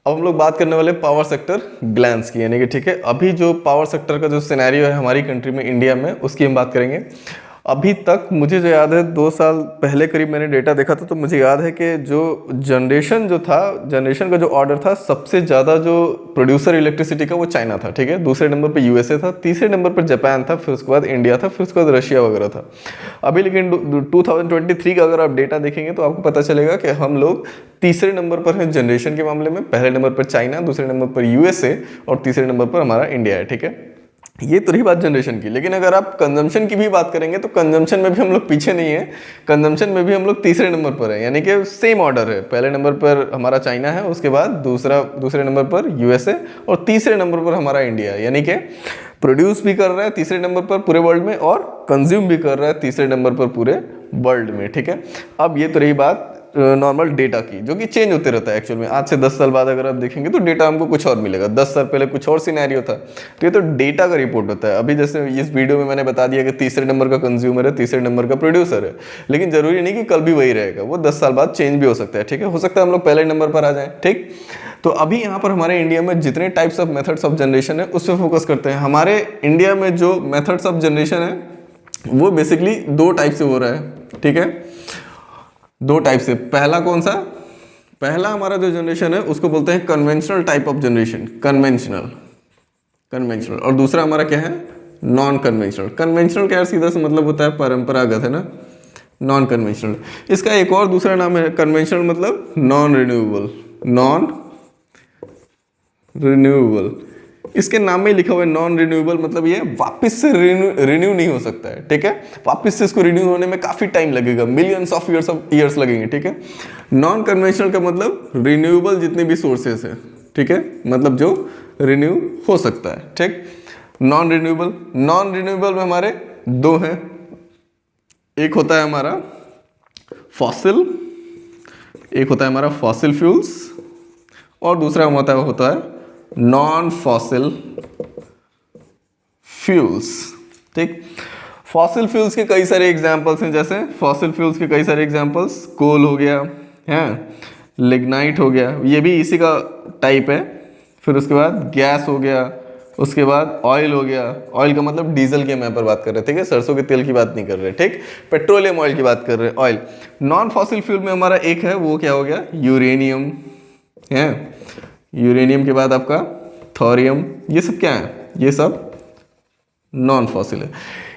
अब हम लोग बात करने वाले पावर सेक्टर ग्लैंस की, यानी कि ठीक है, अभी जो पावर सेक्टर का जो सिनेरियो है हमारी कंट्री में, इंडिया में, उसकी हम बात करेंगे। अभी तक मुझे जो याद है 2 साल पहले करीब मैंने डेटा देखा था, तो मुझे याद है कि जो जनरेशन का जो ऑर्डर था, सबसे ज़्यादा जो प्रोड्यूसर इलेक्ट्रिसिटी का वो चाइना था, ठीक है। दूसरे नंबर पे यूएसए था, तीसरे नंबर पर जापान था, फिर उसके बाद इंडिया था, फिर उसके बाद रशिया वगैरह था। अभी लेकिन 2023 का अगर आप डेटा देखेंगे तो आपको पता चलेगा कि हम लोग तीसरे नंबर पर हैं जनरेशन के मामले में। पहले नंबर पर चाइना, दूसरे नंबर पर यूएसए और तीसरे नंबर पर हमारा इंडिया है, ठीक है। ये तो रही बात जनरेशन की, लेकिन अगर आप कंजम्पशन की भी बात करेंगे तो कंजम्पशन में भी हम लोग पीछे नहीं है, कंजम्पशन में भी हम लोग तीसरे नंबर पर है, यानी कि सेम ऑर्डर है। पहले नंबर पर हमारा चाइना है, उसके बाद दूसरे नंबर पर यूएसए और तीसरे नंबर पर हमारा इंडिया है, यानी कि प्रोड्यूस भी कर रहा है तीसरे नंबर पर पूरे वर्ल्ड में और कंज्यूम भी कर रहा है तीसरे नंबर पर पूरे वर्ल्ड में, ठीक है। अब ये तो रही बात नॉर्मल डेटा की, जो कि चेंज होते रहता है एक्चुअल में। आज से 10 साल बाद अगर आप देखेंगे तो डेटा हमको कुछ और मिलेगा, 10 साल पहले कुछ और सिनेरियो था। तो ये तो डेटा का रिपोर्ट होता है। अभी जैसे इस वीडियो में मैंने बता दिया कि तीसरे नंबर का कंज्यूमर है, तीसरे नंबर का प्रोड्यूसर है, लेकिन जरूरी नहीं कि कल भी वही रहेगा, वो 10 साल बाद चेंज भी हो सकता है, ठीक है। हो सकता है हम लोग पहले नंबर पर आ जाए, ठीक। तो अभी यहाँ पर हमारे इंडिया में जितने types of methods of generation है उस पर फोकस करते हैं। हमारे इंडिया में जो मेथड्स ऑफ जनरेशन है वो बेसिकली 2 टाइप से हो रहा है, ठीक है। 2 टाइप से। पहला कौन सा? पहला हमारा जो जनरेशन है उसको बोलते हैं conventional type of generation, conventional. और दूसरा हमारा क्या है? Non conventional. कन्वेंशनल का यार सीधा सा मतलब होता है परंपरागत, है ना। नॉन कन्वेंशनल, इसका एक और दूसरा नाम है कन्वेंशनल, मतलब नॉन रिन्यूएबल। इसके नाम में लिखा हुआ है नॉन रिन्यूएबल, मतलब ये वापस से रिन्यू नहीं हो सकता है, ठीक है। वापस से इसको रिन्यू होने में काफी टाइम लगेगा, मिलियंस ऑफ ईयर्स लगेंगे, ठीक है। नॉन कन्वेंशनल का मतलब रिन्यूएबल जितने भी सोर्सेस है, ठीक है, मतलब जो रिन्यू हो सकता है, ठीक। नॉन रिन्यूएबल में हमारे 2 हैं। एक होता है हमारा फॉसिल, फ्यूल्स, और दूसरा होता है नॉन फॉसिल फ्यूल्स, ठीक। फॉसिल फ्यूल्स के कई सारे एग्जांपल्स हैं, जैसे फॉसिल फ्यूल्स के कई सारे एग्जांपल्स, कोल हो गया है, लिग्नाइट हो गया, ये भी इसी का टाइप है। फिर उसके बाद गैस हो गया, उसके बाद ऑयल हो गया। ऑयल का मतलब डीजल की हम यहाँ पर बात कर रहे हैं, ठीक है, सरसों के तेल की बात नहीं कर रहे, ठीक। पेट्रोलियम ऑयल की बात कर रहे हैं, ऑयल। नॉन फॉसिल फ्यूल में हमारा एक है, वो क्या हो गया? यूरेनियम है। यूरेनियम के बाद आपका थोरियम, ये सब क्या है? ये सब नॉन फॉसिल है।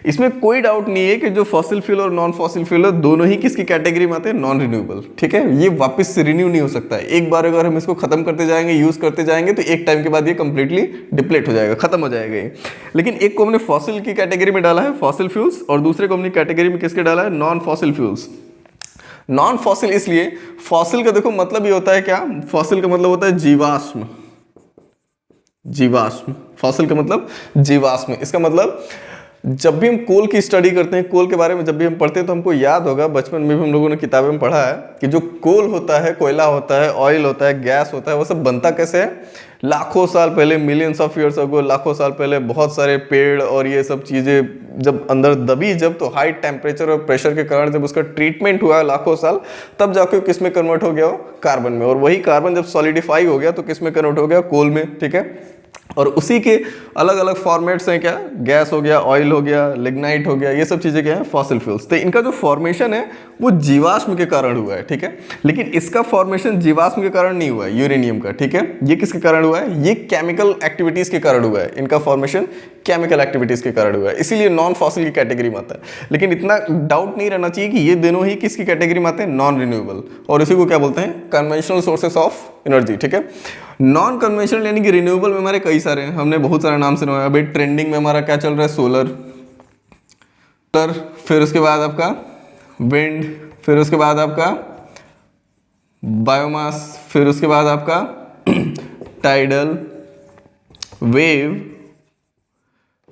इसमें कोई डाउट नहीं है कि जो फॉसिल फ्यूल और नॉन फॉसिल फ्यूल है दोनों ही किसकी कैटेगरी में आते हैं? नॉन रिन्यूएबल, ठीक है। ये वापस से रिन्यू नहीं हो सकता है। एक बार अगर हम इसको खत्म करते जाएंगे, यूज करते जाएंगे, तो एक टाइम के बाद ये कंप्लीटली डिप्लेट हो जाएगा, खत्म हो जाएगा ये। लेकिन एक को हमने फॉसिल की कैटेगरी में डाला है, फॉसिल फ्यूल्स, और दूसरे को हमने कैटेगरी में किसके डाला है? Non fossil fuels. Non fossil इसलिए, फॉसिल का देखो मतलब ये होता है क्या? फॉसिल का मतलब होता है जीवाश्म। फॉसिल का मतलब जीवाश्म। इसका मतलब जब भी हम कोल की स्टडी करते हैं, कोल के बारे में जब भी हम पढ़ते हैं, तो हमको याद होगा बचपन में भी हम लोगों ने किताबें में पढ़ा है कि जो कोल होता है, कोयला होता है, ऑयल होता है, गैस होता है, वो सब बनता कैसे है? लाखों साल पहले, मिलियंस ऑफ ईयर्स अगो, लाखों साल पहले बहुत सारे पेड़ और ये सब चीजें जब अंदर दबी, जब तो हाई टेम्परेचर और प्रेशर के कारण जब उसका ट्रीटमेंट हुआ लाखों साल, तब जाके किस में कन्वर्ट हो गया? हो कार्बन में। और वही कार्बन जब सॉलिडिफाई हो गया तो किस में कन्वर्ट हो गया? कोल में, ठीक है। और उसी के अलग अलग फॉर्मेट्स हैं, क्या? गैस हो गया, ऑयल हो गया, लिग्नाइट हो गया, ये सब चीजें क्या है? Fossil fuels. तो इनका जो फॉर्मेशन है वो जीवाश्म के कारण हुआ है, ठीक है। लेकिन इसका फॉर्मेशन जीवाश्म के कारण नहीं हुआ है, यूरेनियम का, ठीक है। ये किसके कारण हुआ है? ये केमिकल एक्टिविटीज के कारण हुआ है। इनका फॉर्मेशन केमिकल एक्टिविटीज के कारण हुआ है, इसीलिए नॉन फॉसिल की कैटेगरी में आता है। लेकिन इतना डाउट नहीं रहना चाहिए कि ये दोनों ही किसकी कैटेगरी में आते हैं? Non renewable. और इसी को क्या बोलते हैं? कन्वेंशनल सोर्सेस ऑफ एनर्जी, ठीक है। नॉन कन्वेंशनल यानी कि रिन्यूएबल में हमारे कई सारे हैं, हमने बहुत सारे नाम सुना है। अभी ट्रेंडिंग में हमारा क्या चल रहा है? सोलर, फिर उसके बाद आपका विंड, फिर उसके बाद आपका बायोमास, फिर उसके बाद आपका टाइडल, वेव,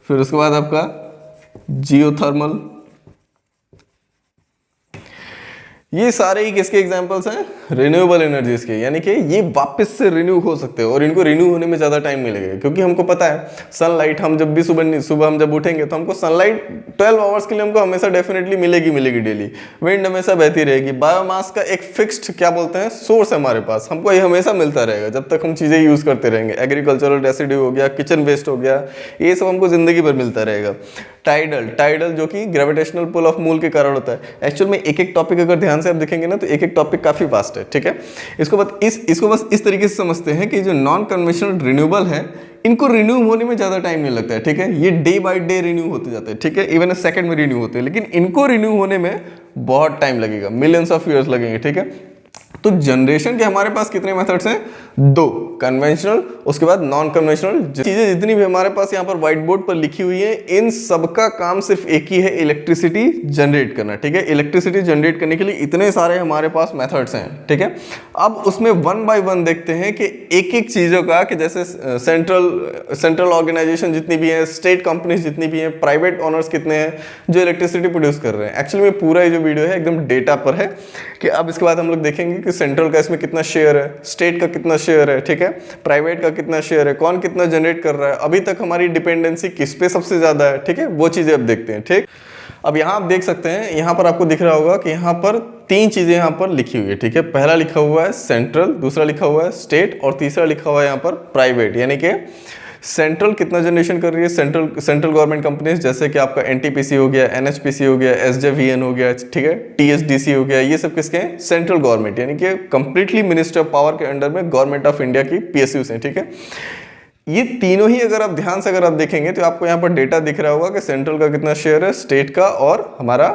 फिर उसके बाद आपका जियोथर्मल। ये सारे ही किसके एग्जांपल्स हैं? रिन्यूएबल एनर्जीज के, यानी कि ये वापस से रिन्यू हो सकते हैं और इनको रिन्यू होने में ज़्यादा टाइम नहीं लगेगा, क्योंकि हमको पता है सनलाइट, हम जब भी सुबह हम जब उठेंगे तो हमको सनलाइट 12 आवर्स के लिए हमको हमेशा डेफिनेटली मिलेगी डेली। विंड हमेशा बहती रहेगी। बायोमास का एक फिक्स्ड क्या बोलते हैं सोर्स है हमारे पास, हमको ये हमेशा मिलता रहेगा जब तक हम चीज़ें यूज़ करते रहेंगे। एग्रीकल्चरल रेसिड्यू हो गया, किचन वेस्ट हो गया, ये सब हमको ज़िंदगी भर मिलता रहेगा। टाइडल जो कि ग्रेविटेशनल पुल ऑफ मूल के कारण होता है। एक्चुअल में एक टॉपिक अगर ध्यान से आप देखेंगे ना तो एक टॉपिक काफी वास्ट है, ठीक है। इसको बस इस तरीके से समझते हैं कि जो नॉन कन्वेंशनल रिन्यूएबल है इनको रिन्यू होने में ज़्यादा टाइम नहीं लगता है, ठीक है। ये डे बाय डे रिन्यू होते जाते हैं, ठीक है, इवन सेकंड में रिन्यू होते हैं, लेकिन इनको रिन्यू होने में बहुत टाइम लगेगा, मिलियंस ऑफ ईयर्स लगेंगे, ठीक है। तो जनरेशन के हमारे पास कितने मेथड्स हैं? 2, कन्वेंशनल, उसके बाद नॉन कन्वेंशनल। चीजें जितनी भी हमारे पास यहाँ पर व्हाइट बोर्ड पर लिखी हुई है, इन सबका काम सिर्फ एक ही है, इलेक्ट्रिसिटी जनरेट करना, ठीक है। इलेक्ट्रिसिटी जनरेट करने के लिए इतने सारे हमारे पास मेथड्स हैं, ठीक है। अब उसमें 1 बाय 1 देखते हैं कि एक चीजों का, कि जैसे सेंट्रल ऑर्गेनाइजेशन जितनी भी है, स्टेट कंपनीज जितनी भी हैं, प्राइवेट ओनर्स कितने हैं जो इलेक्ट्रिसिटी प्रोड्यूस कर रहे हैं। एक्चुअली में पूरा ये जो वीडियो है एकदम डेटा पर है, कि अब इसके बाद हम लोग देखेंगे कि सेंट्रल का इसमें कितना शेयर है, स्टेट का कितना शेयर है, ठीक है, प्राइवेट का कितना शेयर है, कौन कितना जनरेट कर रहा है, अभी तक हमारी डिपेंडेंसी किस पे सबसे ज्यादा है, ठीक है, वो चीजें अब देखते हैं, ठीक। अब यहाँ आप देख सकते हैं, यहाँ पर आपको दिख रहा होगा कि यहाँ पर 3 चीजें यहाँ पर लिखी हुई है, ठीक है। पहला लिखा हुआ है सेंट्रल, दूसरा लिखा हुआ है स्टेट और तीसरा लिखा हुआ है यहाँ पर प्राइवेट। यानी कि सेंट्रल कितना जनरेशन कर रही है, सेंट्रल गवर्नमेंट कंपनीज जैसे कि आपका एनटीपीसी हो गया, एनएचपीसी हो गया, एसजेवीएन हो गया, ठीक है, टीएचडीसी हो गया, ये सब किसके हैं? सेंट्रल गवर्नमेंट, यानी कि कंप्लीटली मिनिस्टर ऑफ पावर के अंडर में गवर्नमेंट ऑफ इंडिया की पीएसयूज हैं, ठीक है। ये तीनों ही अगर आप ध्यान से अगर आप देखेंगे तो आपको यहाँ पर डेटा दिख रहा होगा कि सेंट्रल का कितना शेयर है, स्टेट का और हमारा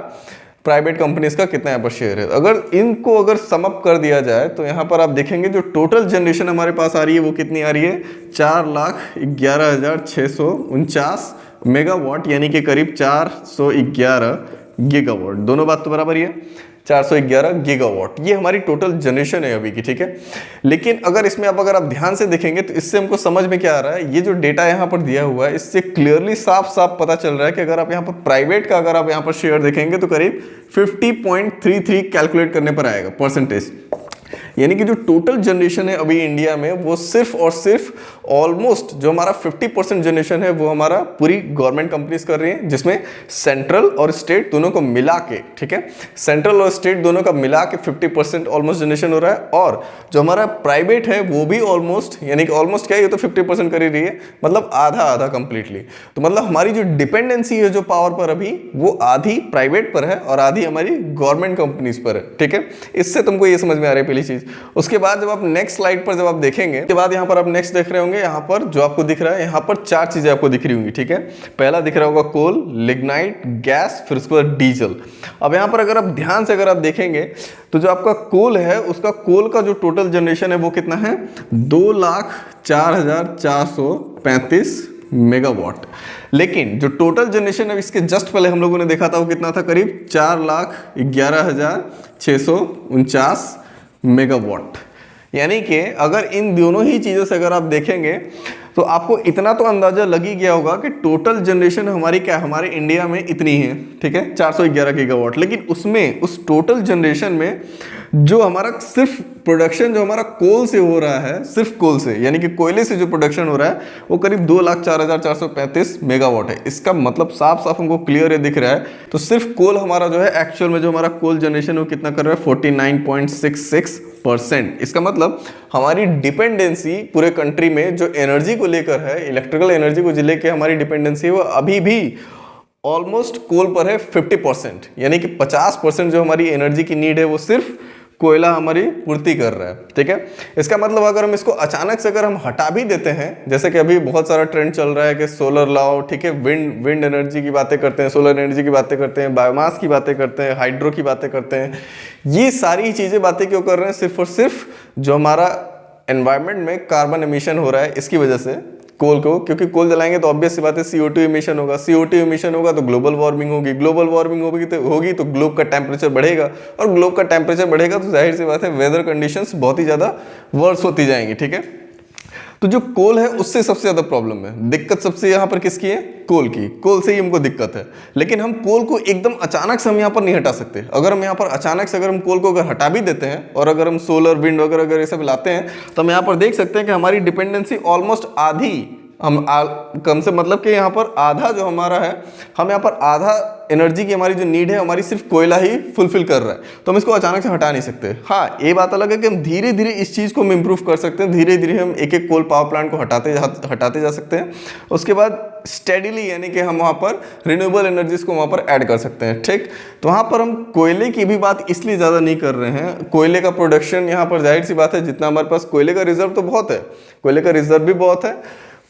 प्राइवेट कंपनीज का कितना यहाँ पर शेयर है। अगर सम अप कर दिया जाए तो यहाँ पर आप देखेंगे जो टोटल जनरेशन हमारे पास आ रही है वो कितनी आ रही है? 4,11,649 मेगावाट, यानी कि करीब 411 गीगावाट। दोनों बात तो बराबर ही है, 411 गीगावाट ये हमारी टोटल जनरेशन है अभी की, ठीक है। लेकिन अगर आप ध्यान से देखेंगे तो इससे हमको समझ में क्या आ रहा है, ये जो डेटा यहाँ पर दिया हुआ है इससे क्लियरली साफ पता चल रहा है कि अगर आप यहाँ पर प्राइवेट का अगर आप यहाँ पर शेयर देखेंगे तो करीब 50.33 कैलकुलेट करने पर आएगा परसेंटेज। यानी कि जो टोटल जनरेशन है अभी इंडिया में वो सिर्फ और सिर्फ ऑलमोस्ट जो हमारा 50% जनरेशन है वो हमारा पूरी गवर्नमेंट कंपनीज कर रही है, जिसमें सेंट्रल और स्टेट दोनों को मिला के, ठीक है, सेंट्रल और स्टेट दोनों का मिला के 50% ऑलमोस्ट जनरेशन हो रहा है। और जो हमारा प्राइवेट है वो भी ऑलमोस्ट, यानी कि ऑलमोस्ट क्या है, ये तो 50% कर ही रही है, मतलब आधा कंप्लीटली। तो मतलब हमारी जो डिपेंडेंसी है जो पावर पर अभी वो आधी प्राइवेट पर है और आधी हमारी गवर्नमेंट कंपनीज पर है, ठीक है। इससे तुमको ये समझ में आ रही है पहली चीज। उसके बाद जब आप नेक्स्ट स्लाइड पर जब आप देखेंगे, उसके बाद यहाँ पर आप नेक्स्ट देख रहे होंगे, यहाँ पर जो आपको दिख रहा है, यहाँ पर 4 चीजें आपको दिख रही होंगी, ठीक है। पहला दिख रहा होगा कोल, लिग्नाइट, गैस, फिर उसके बाद डीजल। अब यहाँ पर अगर आप ध्यान से अगर आप देखेंगे तो जो आपका कोल है उसका कोल का जो टोटल जनरेशन है वो कितना है? 2,04,435 मेगावाट। लेकिन जो टोटल जनरेशन है इसके जस्ट पहले हम लोगों ने देखा था वो कितना था? करीब 4,11,649 मेगावाट। यानी कि अगर इन दोनों ही चीज़ों से अगर आप देखेंगे तो आपको इतना तो अंदाजा लग ही गया होगा कि टोटल जनरेशन हमारी क्या, हमारे इंडिया में इतनी है, ठीक है, 411 गीगावाट। लेकिन उसमें उस टोटल जनरेशन में जो हमारा सिर्फ प्रोडक्शन जो हमारा कोल से हो रहा है, सिर्फ कोल से यानी कि कोयले से जो प्रोडक्शन हो रहा है वो करीब 2,04,435 मेगावाट है। इसका मतलब साफ हमको क्लियर है दिख रहा है। तो सिर्फ कोल हमारा जो है एक्चुअल में जो हमारा कोल जनरेशन वो कितना कर रहा है? 49.66%। इसका मतलब हमारी डिपेंडेंसी पूरे कंट्री में जो एनर्जी को लेकर है, इलेक्ट्रिकल एनर्जी को लेकर हमारी डिपेंडेंसी है वो अभी भी ऑलमोस्ट कोल पर है 50%। यानी कि 50% जो हमारी एनर्जी की नीड है वो सिर्फ कोयला हमारी पूर्ति कर रहा है, ठीक है। इसका मतलब अगर हम इसको अचानक से अगर हम हटा भी देते हैं, जैसे कि अभी बहुत सारा ट्रेंड चल रहा है कि सोलर लाओ, ठीक है, विंड एनर्जी की बातें करते हैं, सोलर एनर्जी की बातें करते हैं, बायोमास की बातें करते हैं, हाइड्रो की बातें करते हैं। ये सारी चीज़ें बातें क्यों कर रहे हैं? सिर्फ और सिर्फ जो हमारा एनवायरनमेंट में कार्बन एमिशन हो रहा है इसकी वजह से कोल को, क्योंकि कोल जलाएंगे तो ऑब्वियस सी बात है CO2 इमिशन होगा, CO2 इमिशन होगा तो ग्लोबल वार्मिंग होगी, ग्लोबल वार्मिंग होगी तो ग्लोब का टेम्परेचर बढ़ेगा, और ग्लोब का टेम्परेचर बढ़ेगा तो जाहिर सी बात है वेदर कंडीशंस बहुत ही ज़्यादा वर्स होती जाएंगी, ठीक है। तो जो कोल है उससे सबसे ज़्यादा प्रॉब्लम है, दिक्कत सबसे यहाँ पर किसकी है? कोल की। कोल से ही हमको दिक्कत है। लेकिन हम कोल को एकदम अचानक से हम यहाँ पर नहीं हटा सकते। अगर हम यहाँ पर अचानक से अगर हम कोल को अगर हटा भी देते हैं और अगर हम सोलर विंड वगैरह अगर ये सब लाते हैं तो हम यहाँ पर देख सकते हैं कि हमारी डिपेंडेंसी ऑलमोस्ट आधी, हम कम से मतलब कि यहाँ पर आधा जो हमारा है, हम यहाँ पर आधा एनर्जी की हमारी जो नीड है हमारी सिर्फ कोयला ही फुलफिल कर रहा है। तो हम इसको अचानक से हटा नहीं सकते। हाँ, ये बात अलग है कि हम धीरे धीरे इस चीज़ को हम इम्प्रूव कर सकते हैं। धीरे धीरे हम एक एक कोल पावर प्लांट को हटाते जा सकते हैं। उसके बाद स्टेडिली यानी कि हम वहाँ पर रिन्यूएबल एनर्जीज को वहाँ पर ऐड कर सकते हैं। ठीक, तो वहाँ पर हम कोयले की भी बात इसलिए ज़्यादा नहीं कर रहे हैं। कोयले का प्रोडक्शन यहाँ पर जाहिर सी बात है, जितना हमारे पास कोयले का रिजर्व तो बहुत है, कोयले का रिजर्व भी बहुत है,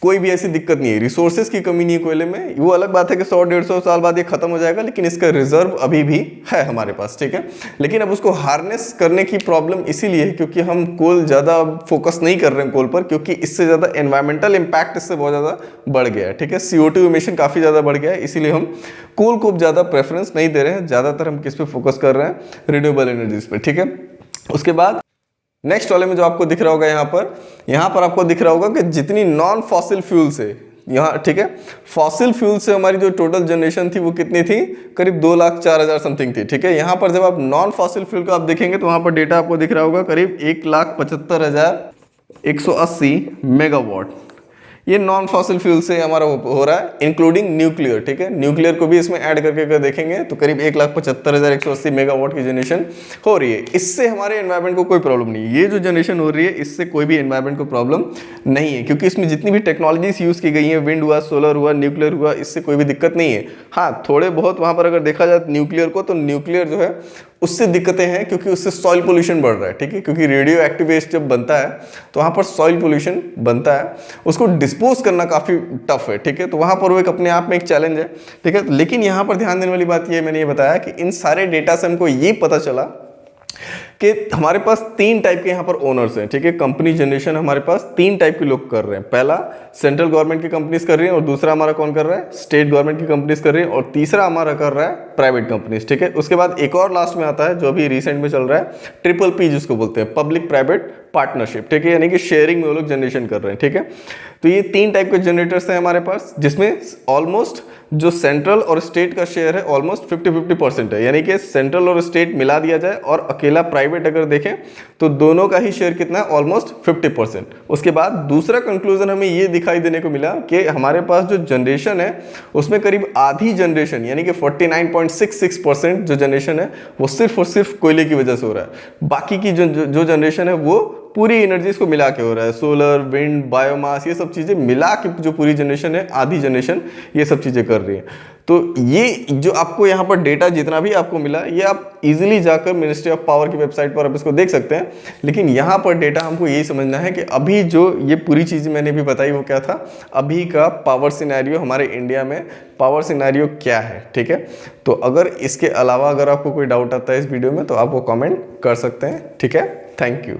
कोई भी ऐसी दिक्कत नहीं है, रिसोर्सेज की कमी नहीं है कोयले में। वो अलग बात है कि 100-150 साल बाद ये खत्म हो जाएगा, लेकिन इसका रिजर्व अभी भी है हमारे पास। ठीक है, लेकिन अब उसको हार्नेस करने की प्रॉब्लम इसीलिए है क्योंकि हम कोल ज़्यादा फोकस नहीं कर रहे हैं कोल पर, क्योंकि इससे ज़्यादा एनवायरमेंटल इम्पैक्ट इससे बहुत ज़्यादा बढ़ गया है। ठीक है, CO2 इमिशन काफ़ी ज़्यादा बढ़ गया है, इसीलिए हम कोल को ज़्यादा प्रेफरेंस नहीं दे रहे हैं। ज़्यादातर हम किस पे फोकस कर रहे हैं? रिन्यूएबल एनर्जीज पे। ठीक है, उसके बाद नेक्स्ट वाले में जो आपको दिख रहा होगा यहाँ पर आपको दिख रहा होगा कि जितनी नॉन फॉसिल फ्यूल से यहाँ, ठीक है, फॉसिल फ्यूल से हमारी जो टोटल जनरेशन थी वो कितनी थी? करीब 2,04,000 समथिंग थी। ठीक है, यहाँ पर जब आप नॉन फॉसिल फ्यूल का आप देखेंगे तो वहाँ पर डेटा आपको दिख रहा होगा करीब 1,75,180 मेगावाट। ये नॉन फॉसिल फ्यूल से हमारा हो रहा है, इंक्लूडिंग न्यूक्लियर। ठीक है, न्यूक्लियर को भी इसमें ऐड करके अगर देखेंगे तो करीब 1,75,180 मेगावाट की जनरेशन हो रही है। इससे हमारे एनवायरनमेंट को कोई प्रॉब्लम नहीं है। ये जो जनरेशन हो रही है इससे कोई भी एनवायरनमेंट को प्रॉब्लम नहीं है, क्योंकि इसमें जितनी भी टेक्नोलॉजीज यूज़ की गई हैं, विंड हुआ, सोलर हुआ, न्यूक्लियर हुआ, इससे कोई भी दिक्कत नहीं है। हाँ, थोड़े बहुत वहाँ पर अगर देखा जाए न्यूक्लियर को, तो न्यूक्लियर जो है उससे दिक्कतें हैं क्योंकि उससे सॉइल पोल्यूशन बढ़ रहा है। ठीक है, क्योंकि रेडियो एक्टिव वेस्ट जब बनता है तो वहाँ पर सॉइल पोल्यूशन बनता है, उसको डिस्पोज करना काफ़ी टफ है। ठीक है, तो वहाँ पर वो एक अपने आप में एक चैलेंज है। ठीक है, लेकिन यहाँ पर ध्यान देने वाली बात ये मैंने ये बताया कि इन सारे डेटा से हमको ये पता चला कि हमारे पास 3 टाइप के यहाँ पर ओनर्स हैं। ठीक है, कंपनी जनरेशन हमारे पास 3 टाइप के लोग कर रहे हैं। पहला सेंट्रल गवर्नमेंट की कंपनीज कर रही है, और दूसरा हमारा कौन कर रहा है? स्टेट गवर्नमेंट की कंपनीज कर रही है, और तीसरा हमारा कर रहा है प्राइवेट कंपनीज। ठीक है, उसके बाद एक और लास्ट में आता है जो अभी रिसेंट में चल रहा है, PPP जिसको बोलते हैं, पब्लिक प्राइवेट पार्टनरशिप। ठीक है, यानी कि शेयरिंग में वो लोग जनरेशन कर रहे हैं। ठीक है, तो ये 3 टाइप के जनरेटर्स हैं हमारे पास, जिसमें ऑलमोस्ट जो सेंट्रल और स्टेट का शेयर है ऑलमोस्ट 50-50% है। यानी कि सेंट्रल और स्टेट मिला दिया जाए और अकेला प्राइवेट अगर देखें तो दोनों का ही शेयर कितना है? ऑलमोस्ट 50%। उसके बाद दूसरा कंक्लूजन हमें ये दिखाई देने को मिला कि हमारे पास जो जनरेशन है उसमें करीब आधी जनरेशन यानी कि 49.66% जो जनरेशन है वो सिर्फ और सिर्फ कोयले की वजह से हो रहा है। बाकी की जो जनरेशन है वो पूरी एनर्जीज को मिला के हो रहा है, सोलर, विंड, बायोमास, ये सब चीज़ें मिला के जो पूरी जनरेशन है, आधी जनरेशन ये सब चीज़ें कर रही है। तो ये जो आपको यहाँ पर डेटा जितना भी आपको मिला, ये आप इजीली जाकर मिनिस्ट्री ऑफ पावर की वेबसाइट पर आप इसको देख सकते हैं। लेकिन यहाँ पर डेटा हमको यही समझना है कि अभी जो ये पूरी चीज़ मैंने भी बताई वो क्या था, अभी का पावर सिनेरियो हमारे इंडिया में पावर सिनेरियो क्या है। ठीक है, तो अगर इसके अलावा अगर आपको कोई डाउट आता है इस वीडियो में तो आप वो कमेंट कर सकते हैं। ठीक है, थैंक यू।